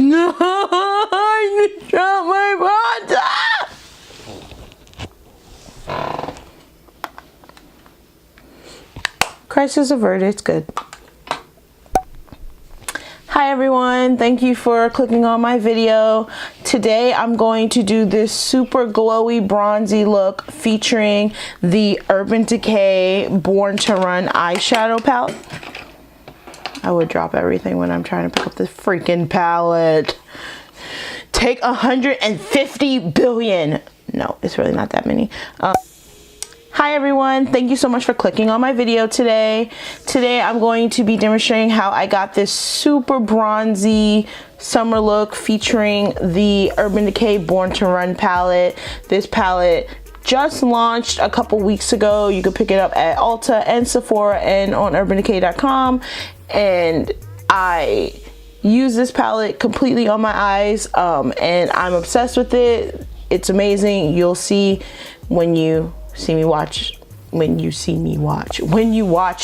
No, I dropped my bronzer. Crisis averted. It's good. Hi everyone, thank you for clicking on my video. Today I'm going to do this super glowy bronzy look featuring the Urban Decay Born to Run eyeshadow palette. I would drop everything when I'm trying to pick up this freaking palette. Take 150 billion. No, it's really not that many. Hi everyone, thank you so much for clicking on my video today. Today I'm going to be demonstrating how I got this super bronzy summer look featuring the Urban Decay Born to Run palette. This palette just launched a couple weeks ago. You can pick it up at Ulta and Sephora and on urbandecay.com. And I use this palette completely on my eyes and I'm obsessed with it. It's amazing. You'll see when you watch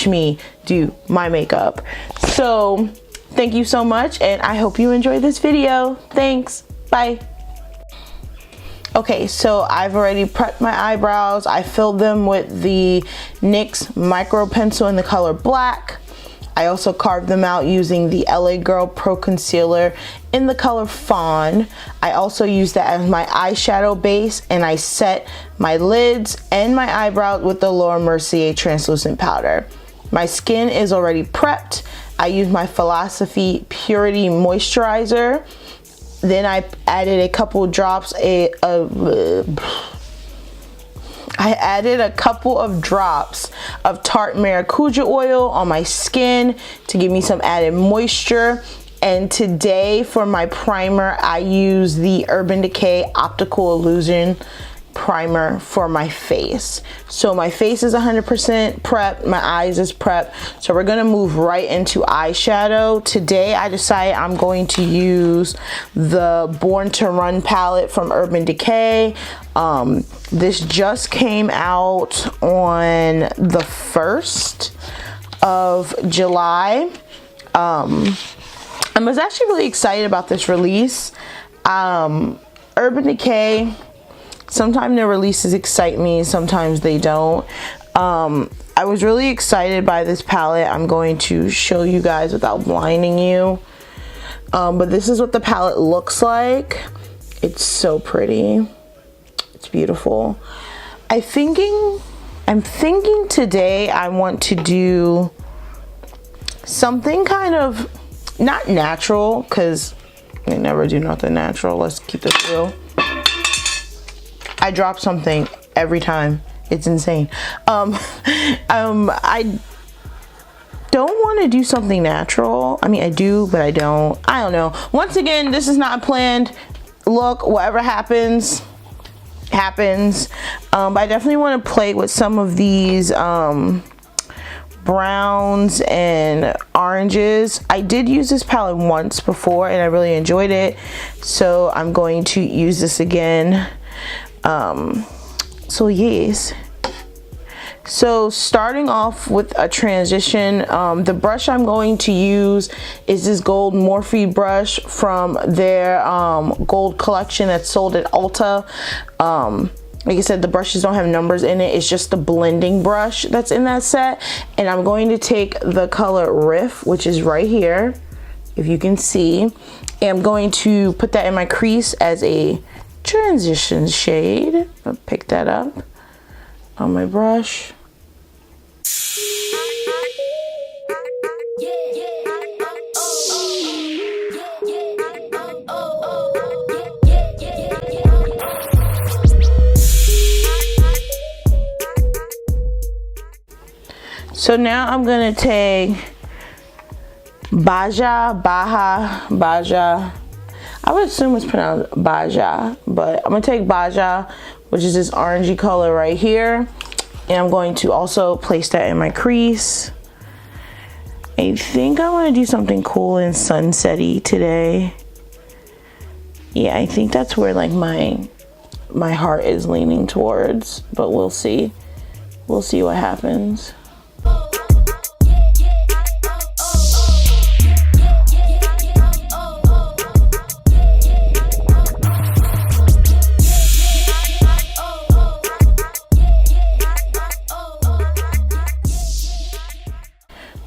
me do my makeup. So thank you so much and I hope you enjoy this video. Thanks. Bye. Okay, so I've already prepped my eyebrows. I filled them with the NYX micro pencil in the color black. I also carved them out using the LA Girl Pro Concealer in the color Fawn. I also used that as my eyeshadow base and I set my lids and my eyebrows with the Mercier translucent powder. My skin is already prepped. I used my Philosophy Purity Moisturizer. Then I added a couple drops of Tarte Maracuja oil on my skin to give me some added moisture. And today for my primer, I use the Urban Decay Optical Illusion primer for my face. So my face is 100% prepped, my eyes is prepped. So we're gonna move right into eyeshadow. Today I decided I'm going to use the Born to Run palette from Urban Decay. This just came out on the 1st of July. I was actually really excited about this release. Urban Decay, sometimes their releases excite me, sometimes they don't. I was really excited by this palette. I'm going to show you guys without blinding you. But this is what the palette looks like. It's so pretty. It's beautiful. I'm thinking today I want to do something kind of not natural, because I never do nothing natural. Let's keep this real. I drop something every time. It's insane. I don't want to do something natural. I mean, I do, but I don't. I don't know. Once again, this is not a planned look. Whatever happens, happens. But I definitely want to play with some of these browns and oranges. I did use this palette once before and I really enjoyed it. So I'm going to use this again. So yes, so starting off with a transition, the brush I'm going to use is this gold Morphe brush from their gold collection that's sold at Ulta. Like I said, the brushes don't have numbers in it. It's just the blending brush that's in that set. And I'm going to take the color Riff, which is right here, if you can see. And I'm going to put that in my crease as a transition shade. I'll pick that up on my brush. So now I'm gonna take Baja. I would assume it's pronounced Baja, but I'm gonna take Baja, which is this orangey color right here. And I'm going to also place that in my crease. I think I wanna do something cool and sunsetty today. Yeah, I think that's where like my heart is leaning towards, but we'll see. We'll see what happens.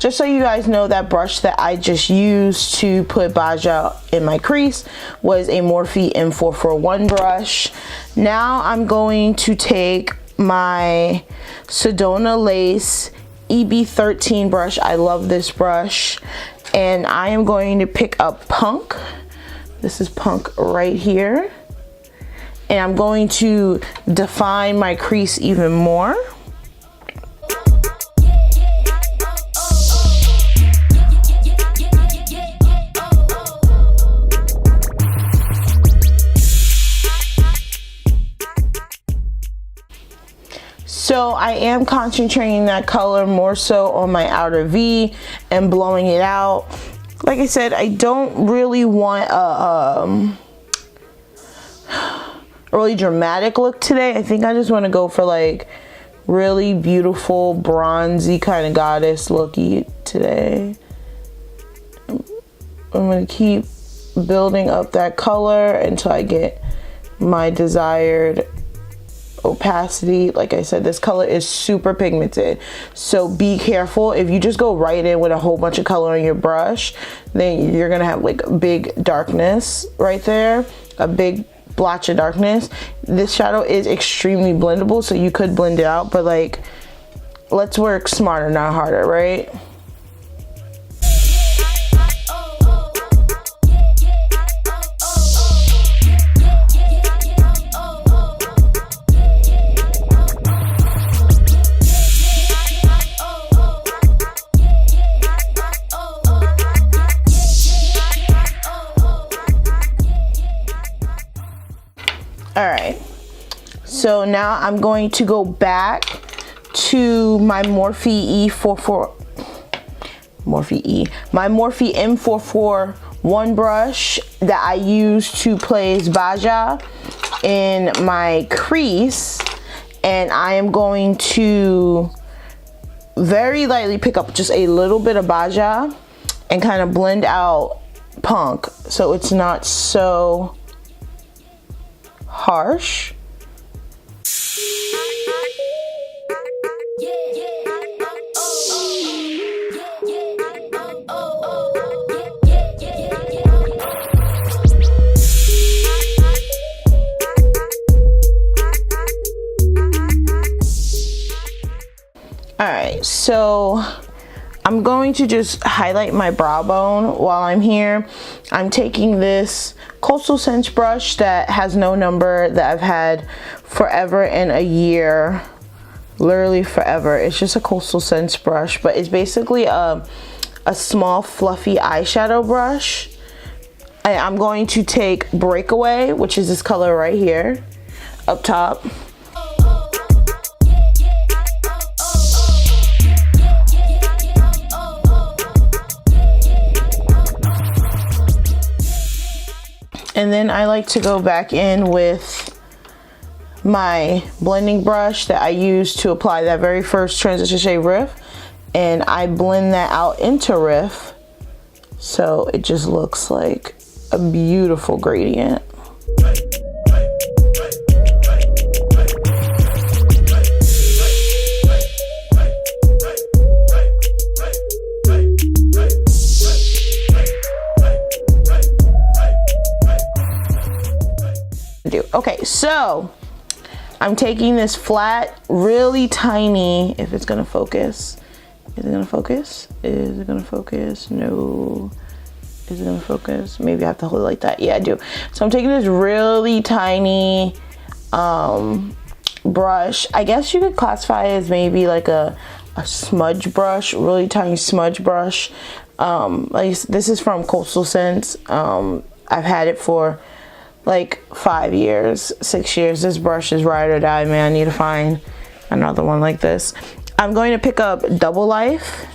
just so you guys know, that brush that I just used to put Baja in my crease was a Morphe M441 brush. Now I'm going to take my Sedona Lace EB13 brush. I love this brush. And I am going to pick up Punk. This is Punk right here. And I'm going to define my crease even more. So I am concentrating that color more so on my outer V and blowing it out. Like I said, I don't really want a really dramatic look today. I think I just want to go for like really beautiful bronzy kind of goddess looky today. I'm going to keep building up that color until I get my desired opacity. Like I said, this color is super pigmented, so be careful. If you just go right in with a whole bunch of color on your brush, then you're gonna have like a big darkness right there, a big blotch of darkness. This shadow is extremely blendable, so you could blend it out, but like, let's work smarter, not harder, right? Alright, so now I'm going to go back to my Morphe M441 brush that I used to place Baja in my crease, and I am going to very lightly pick up just a little bit of Baja and kind of blend out Punk so it's not so harsh. Alright, so I'm going to just highlight my brow bone while I'm here. I'm taking this Coastal Scents brush that has no number, that I've had forever and a year, literally forever. It's just a Coastal Scents brush, but it's basically a small fluffy eyeshadow brush. And I'm going to take Breakaway, which is this color right here, up top. And then I like to go back in with my blending brush that I used to apply that very first transition shade Riff, and I blend that out into Riff so it just looks like a beautiful gradient. Okay, so I'm taking this flat, really tiny, if it's gonna focus. Is it gonna focus? Is it gonna focus? No. Is it gonna focus? Maybe I have to hold it like that. Yeah, I do. So I'm taking this really tiny brush. I guess you could classify it as maybe like a smudge brush, really tiny smudge brush. Like this is from Coastal Scents. I've had it for like 5 years, 6 years. This brush is ride or die, man. I need to find another one like this. I'm going to pick up Double Life,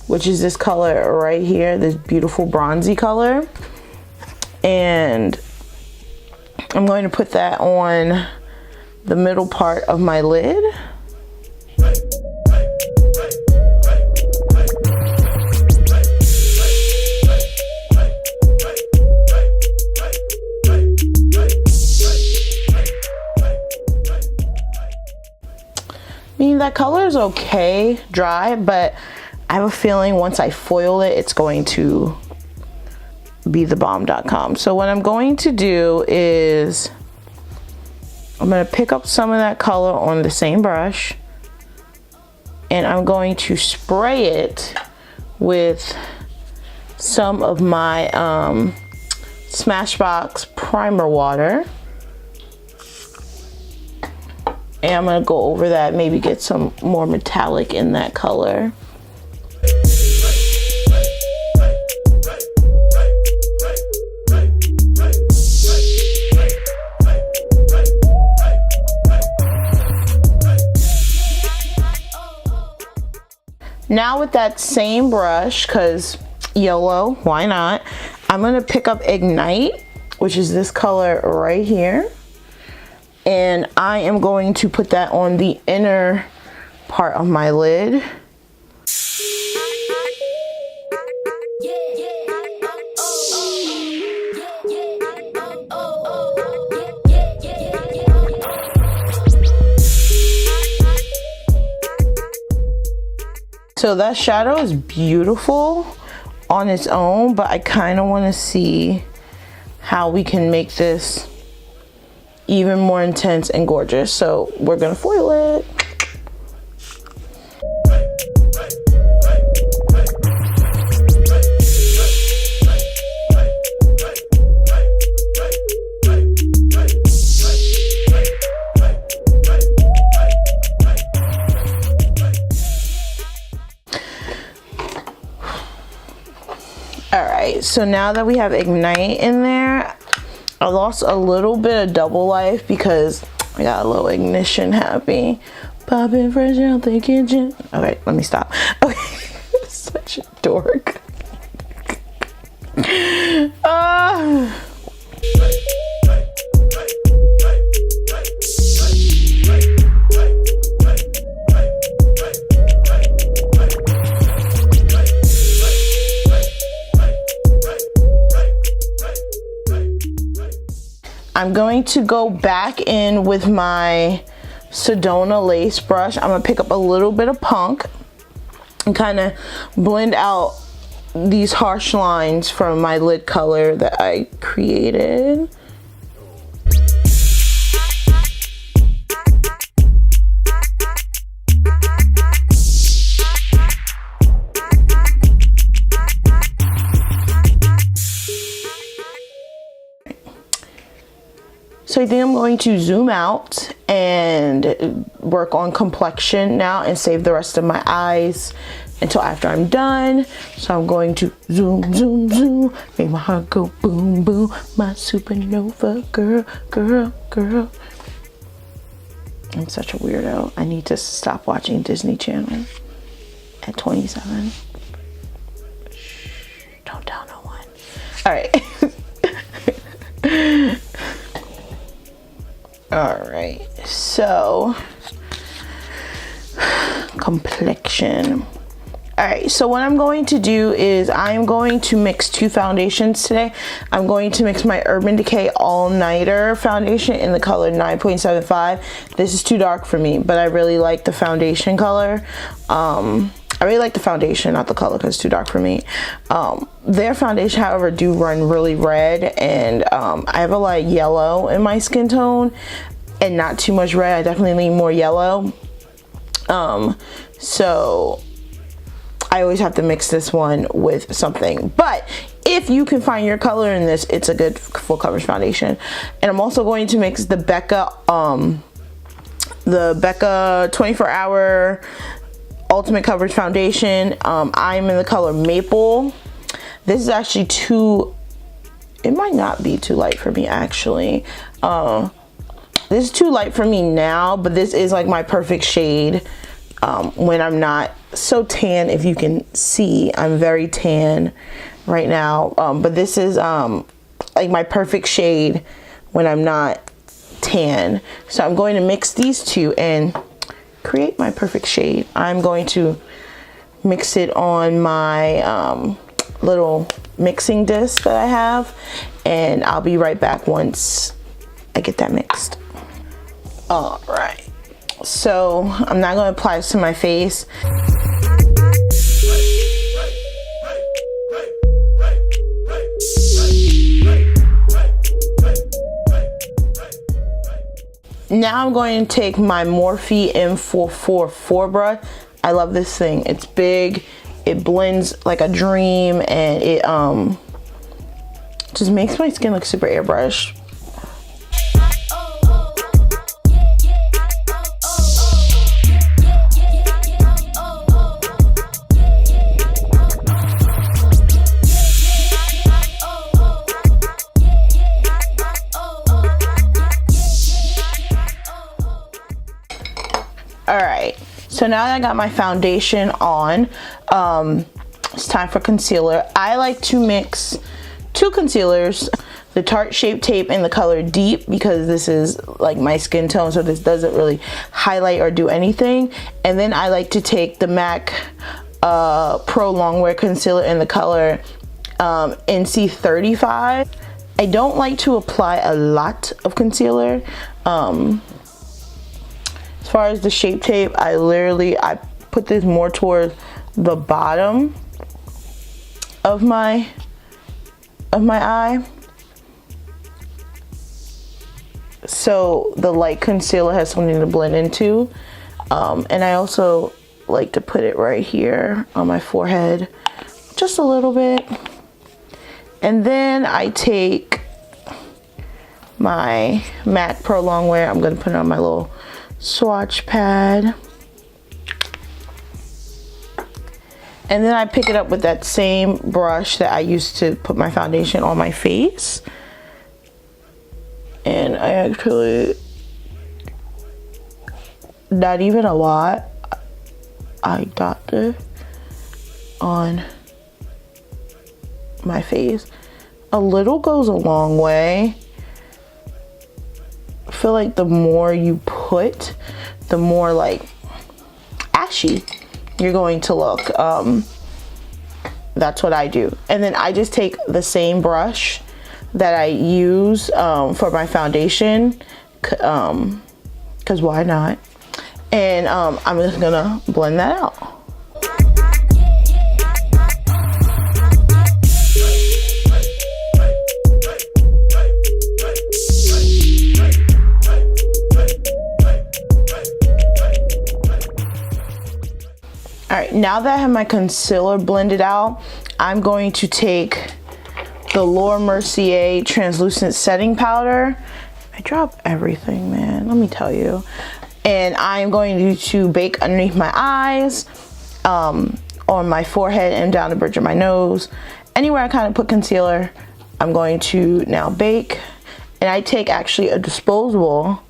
which is this color right here, this beautiful bronzy color, and I'm going to put that on the middle part of my lid. I mean, that color is okay dry, but I have a feeling once I foil it, it's going to be thebomb.com. So what I'm going to do is I'm going to pick up some of that color on the same brush, and I'm going to spray it with some of my Smashbox primer water. And I'm going to go over that, maybe get some more metallic in that color. Now with that same brush, because YOLO, why not? I'm going to pick up Ignite, which is this color right here. And I am going to put that on the inner part of my lid. So that shadow is beautiful on its own, but I kind of want to see how we can make this even more intense and gorgeous. So we're gonna foil it. Alright, so now that we have Ignite in there, I lost a little bit of double life because I got a little ignition happy. Popping fresh out the kitchen. Okay, let me stop. Okay, such a dork. I'm going to go back in with my Sedona lace brush. I'm gonna pick up a little bit of Punk and kind of blend out these harsh lines from my lid color that I created. So I think I'm going to zoom out and work on complexion now and save the rest of my eyes until after I'm done. So I'm going to zoom, zoom, zoom, make my heart go boom, boom, my supernova girl, girl, girl. I'm such a weirdo. I need to stop watching Disney Channel at 27. Shh, don't tell no one. All right. All right, so complexion. All right, so what I'm going to do is I'm going to mix two foundations today. I'm going to mix my Urban Decay All Nighter foundation in the color 9.75. This is too dark for me, but I really like the foundation color. I really like the foundation, not the color, because it's too dark for me. Their foundation, however, do run really red, and I have a lot of yellow in my skin tone and not too much red. I definitely lean more yellow. So I always have to mix this one with something. But if you can find your color in this, it's a good full coverage foundation. And I'm also going to mix the Becca 24-hour Ultimate Coverage Foundation. I'm in the color Maple. This is actually too, it might not be too light for me actually. This is too light for me now, but this is like my perfect shade when I'm not so tan. If you can see, I'm very tan right now, but this is like my perfect shade when I'm not tan. So I'm going to mix these two and create my perfect shade. I'm going to mix it on my little mixing disc that I have, and I'll be right back once I get that mixed. All right, so I'm not going to apply this to my face. Now I'm going to take my Morphe M444 brush. I love this thing. It's big, it blends like a dream, and it just makes my skin look super airbrushed. Alright, so now that I got my foundation on, it's time for concealer. I like to mix two concealers, the Tarte Shape Tape in the color Deep, because this is like my skin tone, so this doesn't really highlight or do anything. And then I like to take the MAC Pro Longwear concealer in the color NC35. I don't like to apply a lot of concealer. As far as the Shape Tape, I put this more towards the bottom of my eye, so the light concealer has something to blend into. And I also like to put it right here on my forehead, just a little bit. And then I take my MAC Pro Longwear. I'm gonna put it on my little swatch pad, and then I pick it up with that same brush that I used to put my foundation on my face, and I actually, not even a lot, I got this on my face. A little goes a long way. I feel like the more you put, the more like ashy you're going to look. That's what I do. And then I just take the same brush that I use for my foundation, because why not? And I'm just gonna blend that out. Alright, now that I have my concealer blended out, I'm going to take the Mercier translucent setting powder. I drop everything, man, let me tell you. And I'm going to bake underneath my eyes, on my forehead, and down the bridge of my nose. Anywhere I kind of put concealer, I'm going to now bake. And I take actually a disposable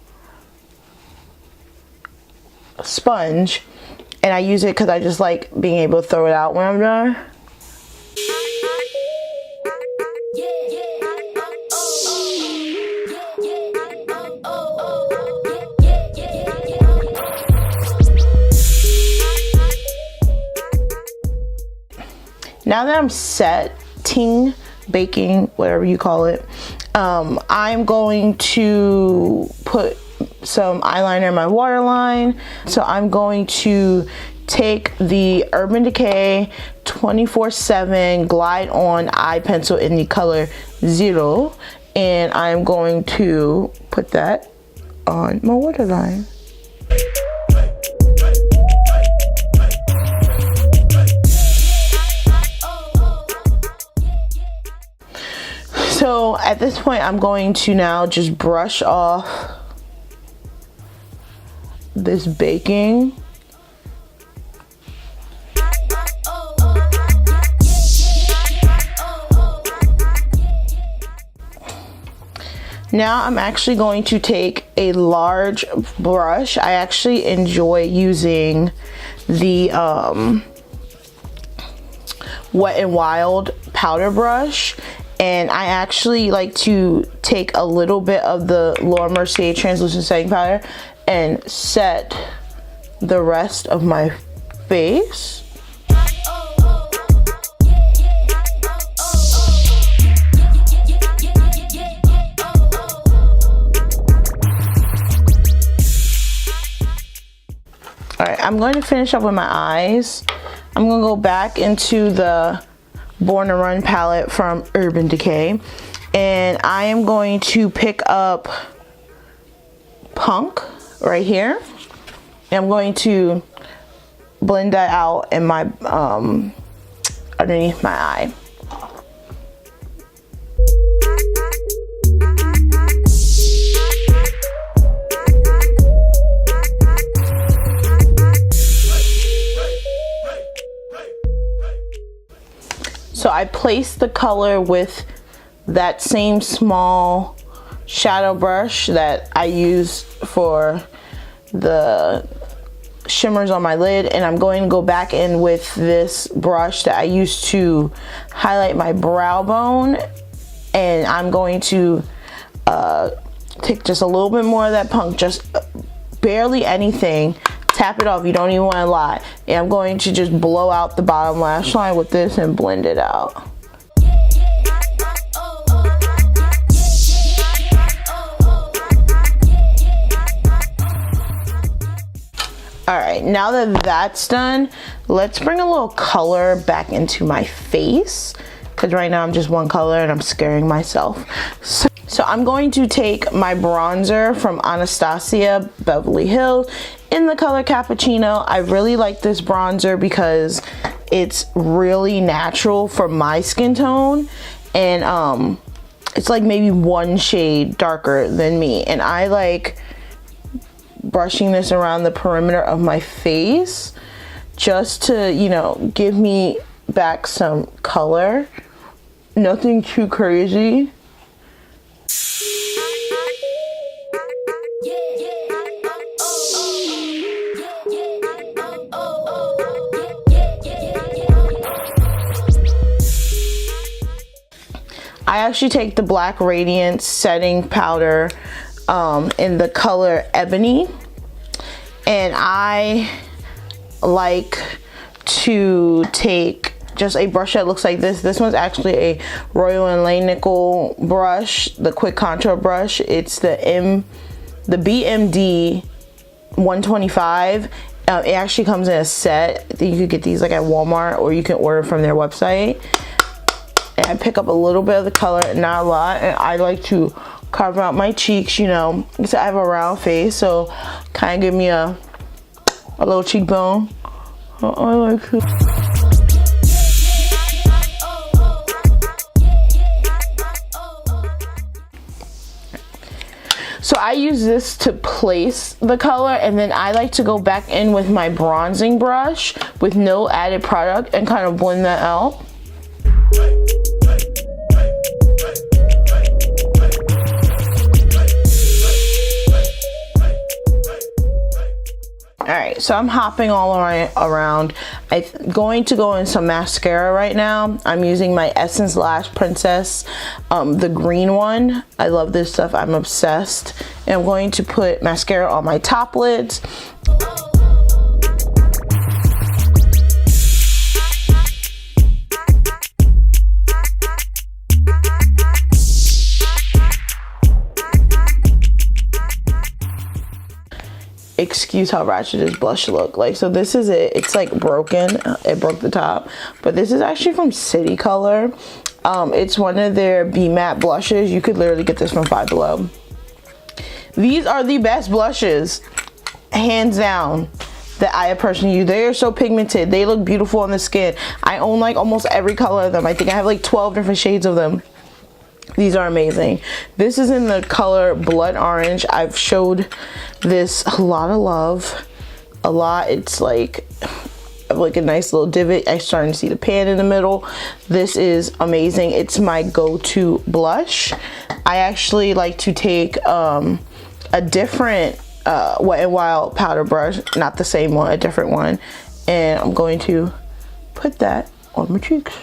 sponge, and I use it because I just like being able to throw it out when I'm done. Now that I'm setting, baking, whatever you call it, I'm going to put some eyeliner in my waterline. So I'm going to take the Urban Decay 24/7 Glide On Eye Pencil in the color 0, and I'm going to put that on my waterline. So at this point, I'm going to now just brush off this baking. Now I'm actually going to take a large brush. I actually enjoy using the Wet n Wild powder brush, and I actually like to take a little bit of the Mercier translucent setting powder and set the rest of my face. Alright, I'm going to finish up with my eyes. I'm going to go back into the Born to Run palette from Urban Decay, and I am going to pick up Punk right here. And I'm going to blend that out in my underneath my eye. So I placed the color with that same small shadow brush that I used for the shimmers on my lid, and I'm going to go back in with this brush that I used to highlight my brow bone, and I'm going to take just a little bit more of that Punk, just barely anything. Tap it off, you don't even want to lie. And I'm going to just blow out the bottom lash line with this and blend it out. Alright, now that that's done, let's bring a little color back into my face, because right now I'm just one color and I'm scaring myself. So I'm going to take my bronzer from Anastasia, Beverly Hills, in the color Cappuccino. I really like this bronzer because it's really natural for my skin tone, and it's like maybe one shade darker than me, and I like brushing this around the perimeter of my face just to, you know, give me back some color. Nothing too crazy. I actually take the Black Radiance setting powder in the color Ebony, and I like to take just a brush that looks like this. This one's actually a Royal and Nickel brush, the quick contour brush. It's the BMD 125. It actually comes in a set. I think you could get these like at Walmart, or you can order from their website. And I pick up a little bit of the color, not a lot, and I like to carve out my cheeks, you know, because I have a round face, so kind of give me a little cheekbone. I like it. So I use this to place the color, and then I like to go back in with my bronzing brush with no added product and kind of blend that out. Alright, so I'm hopping all around. I'm going to go in some mascara right now. I'm using my Essence Lash Princess, the green one. I love this stuff, I'm obsessed. And I'm going to put mascara on my top lids. Excuse how ratchet this blush look like. So this is it. It's like broken. It broke the top, but this is actually from City Color. It's one of their Be Matte blushes. You could literally get this from Five Below. These are the best blushes, hands down, that I have personally used. They are so pigmented. They look beautiful on the skin. I own like almost every color of them. I think I have like 12 different shades of them. These are amazing. This is in the color Blood Orange. I've showed this a lot of love. A lot. It's like a nice little divot. I'm starting to see the pan in the middle. This is amazing. It's my go-to blush. I actually like to take a different Wet n Wild powder brush, not the same one, a different one, and I'm going to put that on my cheeks.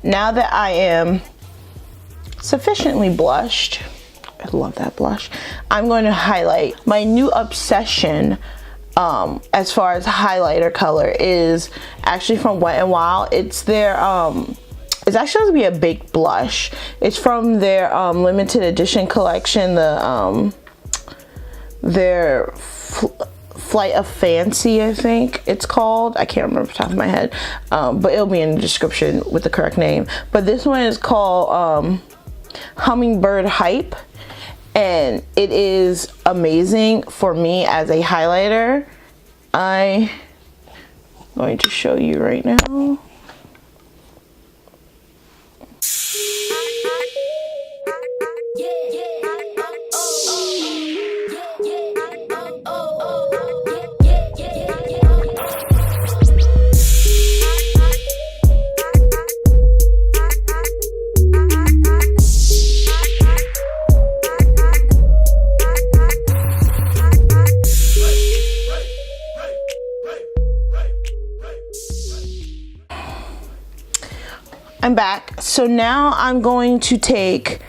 Now that I am sufficiently blushed, I love that blush, I'm going to highlight. My new obsession as far as highlighter color is actually from Wet n Wild. It's their it's actually supposed to be a baked blush. It's from their limited edition collection, the their Flight of Fancy, I think it's called. I can't remember off the top of my head, but it'll be in the description with the correct name. But this one is called Hummingbird Hype, and it is amazing for me as a highlighter. I'm going to show you right now. I'm back. So now I'm going to take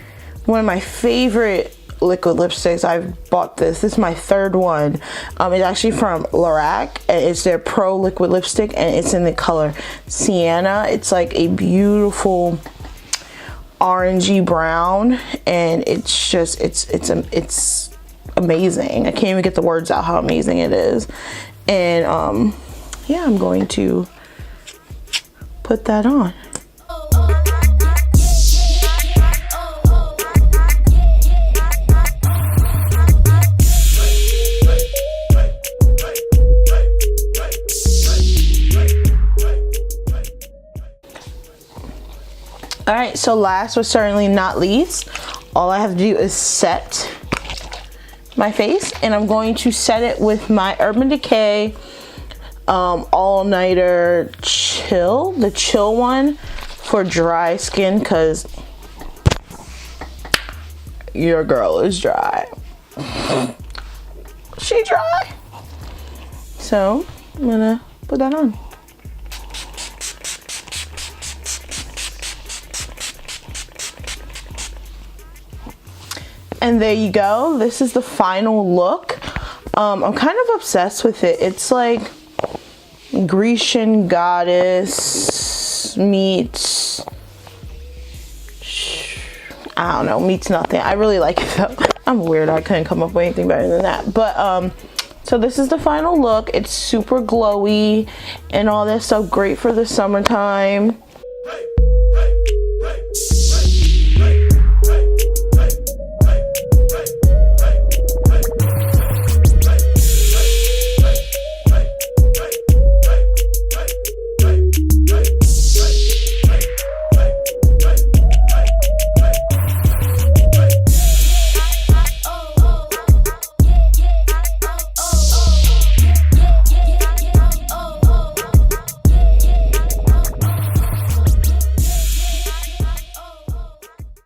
one of my favorite liquid lipsticks. I've bought this. This is my third one. It's actually from Lorac, and it's their Pro Liquid Lipstick, and it's in the color Sienna. It's like a beautiful orangey brown, and it's just it's amazing. I can't even get the words out how amazing it is. And yeah, I'm going to put that on. All right, so last but certainly not least, all I have to do is set my face, and I'm going to set it with my Urban Decay all-nighter chill, the chill one for dry skin, because your girl is dry. She dry. So I'm gonna put that on. And there you go. This is the final look. I'm kind of obsessed with it. It's like Grecian goddess meets, I don't know, meets nothing. I really like it though. I'm weird. I couldn't come up with anything better than that. But so this is the final look. It's super glowy and all that stuff. Great for the summertime.